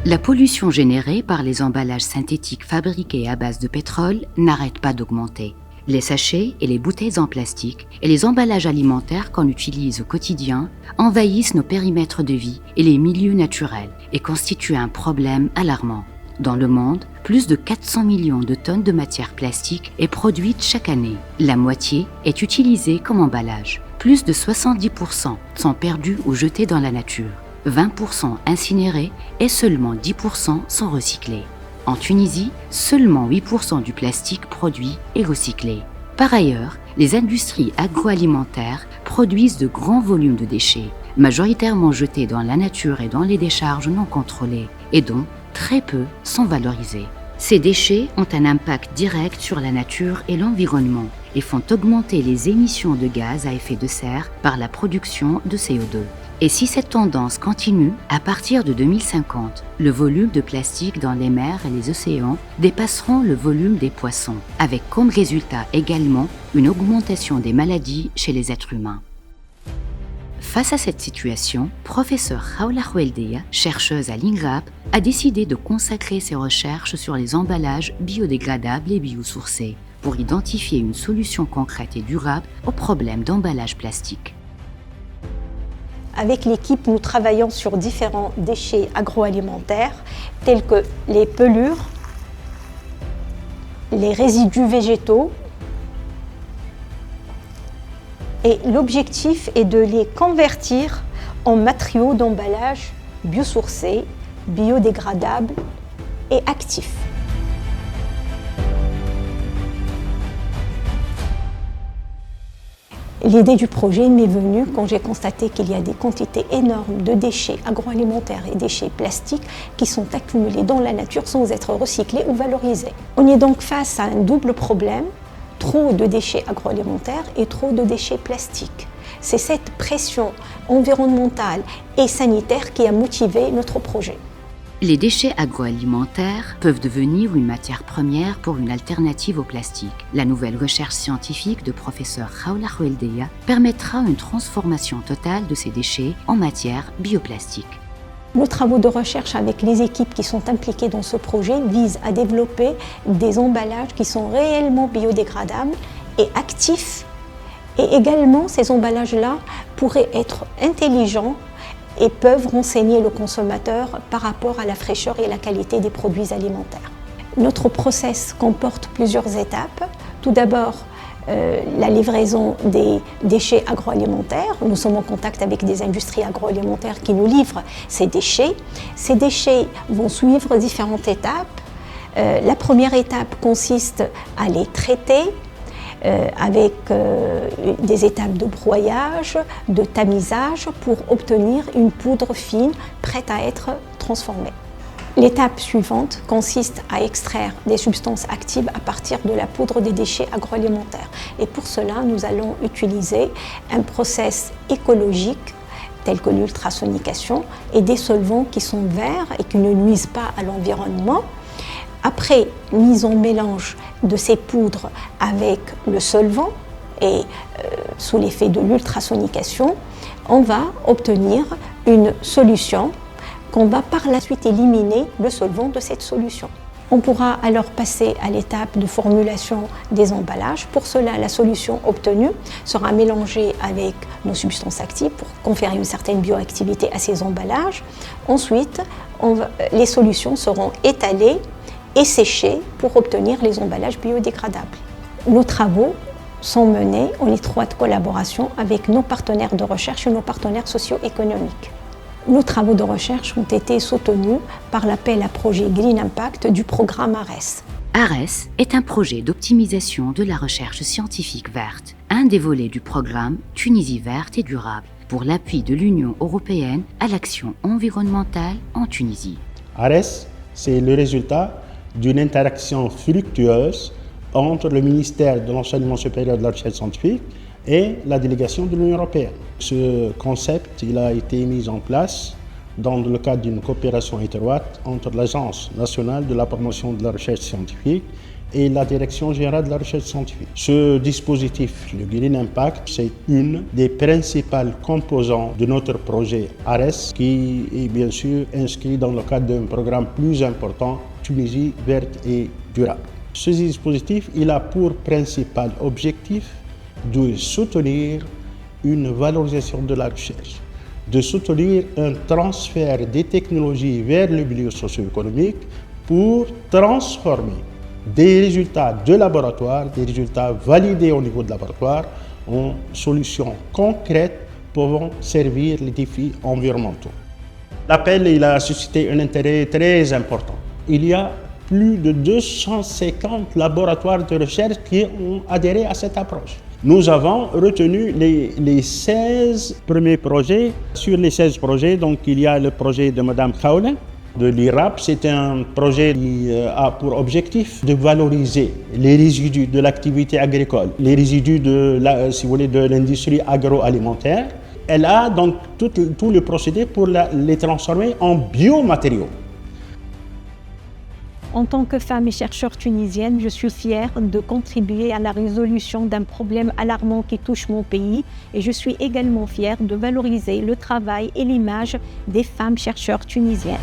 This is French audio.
La pollution générée par les emballages synthétiques fabriqués à base de pétrole n'arrête pas d'augmenter. Les sachets et les bouteilles en plastique et les emballages alimentaires qu'on utilise au quotidien envahissent nos périmètres de vie et les milieux naturels et constituent un problème alarmant. Dans le monde, plus de 400 millions de tonnes de matière plastique est produite chaque année. La moitié est utilisée comme emballage. Plus de 70% sont perdus ou jetés dans la nature, 20% incinérés et seulement 10% sont recyclés. En Tunisie, seulement 8% du plastique produit est recyclé. Par ailleurs, les industries agroalimentaires produisent de grands volumes de déchets, majoritairement jetés dans la nature et dans les décharges non contrôlées, et dont très peu sont valorisés. Ces déchets ont un impact direct sur la nature et l'environnement et font augmenter les émissions de gaz à effet de serre par la production de CO2. Et si cette tendance continue, à partir de 2050, le volume de plastique dans les mers et les océans dépasseront le volume des poissons, avec comme résultat également une augmentation des maladies chez les êtres humains. Face à cette situation, professeur Khawla Khoueldia, chercheuse à l'INRAP, a décidé de consacrer ses recherches sur les emballages biodégradables et biosourcés pour identifier une solution concrète et durable au problème d'emballage plastique. Avec l'équipe, nous travaillons sur différents déchets agroalimentaires tels que les pelures, les résidus végétaux. Et l'objectif est de les convertir en matériaux d'emballage biosourcés, biodégradables et actifs. L'idée du projet m'est venue quand j'ai constaté qu'il y a des quantités énormes de déchets agroalimentaires et déchets plastiques qui sont accumulés dans la nature sans être recyclés ou valorisés. On est donc face à un double problème, trop de déchets agroalimentaires et trop de déchets plastiques. C'est cette pression environnementale et sanitaire qui a motivé notre projet. Les déchets agroalimentaires peuvent devenir une matière première pour une alternative au plastique. La nouvelle recherche scientifique de professeur Khawla Khoueldia permettra une transformation totale de ces déchets en matière bioplastique. Nos travaux de recherche avec les équipes qui sont impliquées dans ce projet visent à développer des emballages qui sont réellement biodégradables et actifs. Et également, ces emballages-là pourraient être intelligents et peuvent renseigner le consommateur par rapport à la fraîcheur et la qualité des produits alimentaires. Notre process comporte plusieurs étapes. Tout d'abord, la livraison des déchets agroalimentaires. Nous sommes en contact avec des industries agroalimentaires qui nous livrent ces déchets. Ces déchets vont suivre différentes étapes. La première étape consiste à les traiter avec des étapes de broyage, de tamisage pour obtenir une poudre fine prête à être transformée. L'étape suivante consiste à extraire des substances actives à partir de la poudre des déchets agroalimentaires. Et pour cela, nous allons utiliser un process écologique tel que l'ultrasonication et des solvants qui sont verts et qui ne nuisent pas à l'environnement. Après mise en mélange de ces poudres avec le solvant et sous l'effet de l'ultrasonication, on va obtenir une solution qu'on va par la suite éliminer le solvant de cette solution. On pourra alors passer à l'étape de formulation des emballages. Pour cela, la solution obtenue sera mélangée avec nos substances actives pour conférer une certaine bioactivité à ces emballages. Ensuite, les solutions seront étalées et séchées pour obtenir les emballages biodégradables. Nos travaux sont menés en étroite collaboration avec nos partenaires de recherche et nos partenaires socio-économiques. Nos travaux de recherche ont été soutenus par l'appel à projet Green Impact du programme ARES. ARES est un projet d'optimisation de la recherche scientifique verte, un des volets du programme Tunisie verte et durable pour l'appui de l'Union européenne à l'action environnementale en Tunisie. ARES, c'est le résultat d'une interaction fructueuse entre le ministère de l'Enseignement supérieur et de la Recherche scientifique et la délégation de l'Union européenne. Ce concept il a été mis en place dans le cadre d'une coopération étroite entre l'Agence nationale de la promotion de la recherche scientifique et la Direction générale de la recherche scientifique. Ce dispositif, le Green Impact, c'est une des principales composantes de notre projet ARES qui est bien sûr inscrit dans le cadre d'un programme plus important, Tunisie verte et durable. Ce dispositif, il a pour principal objectif de soutenir une valorisation de la recherche, de soutenir un transfert des technologies vers le milieu socio-économique pour transformer des résultats de laboratoire, des résultats validés au niveau de laboratoire, en solutions concrètes pouvant servir les défis environnementaux. L'appel il a suscité un intérêt très important. Il y a plus de 250 laboratoires de recherche qui ont adhéré à cette approche. Nous avons retenu les 16 premiers projets. Sur les 16 projets, donc, il y a le projet de Mme Khawla, de l'IRAP. C'est un projet qui a pour objectif de valoriser les résidus de l'activité agricole, les résidus de l'industrie agroalimentaire. Elle a donc tout le procédé pour les transformer en biomatériaux. En tant que femme et chercheure tunisienne, je suis fière de contribuer à la résolution d'un problème alarmant qui touche mon pays et je suis également fière de valoriser le travail et l'image des femmes chercheurs tunisiennes.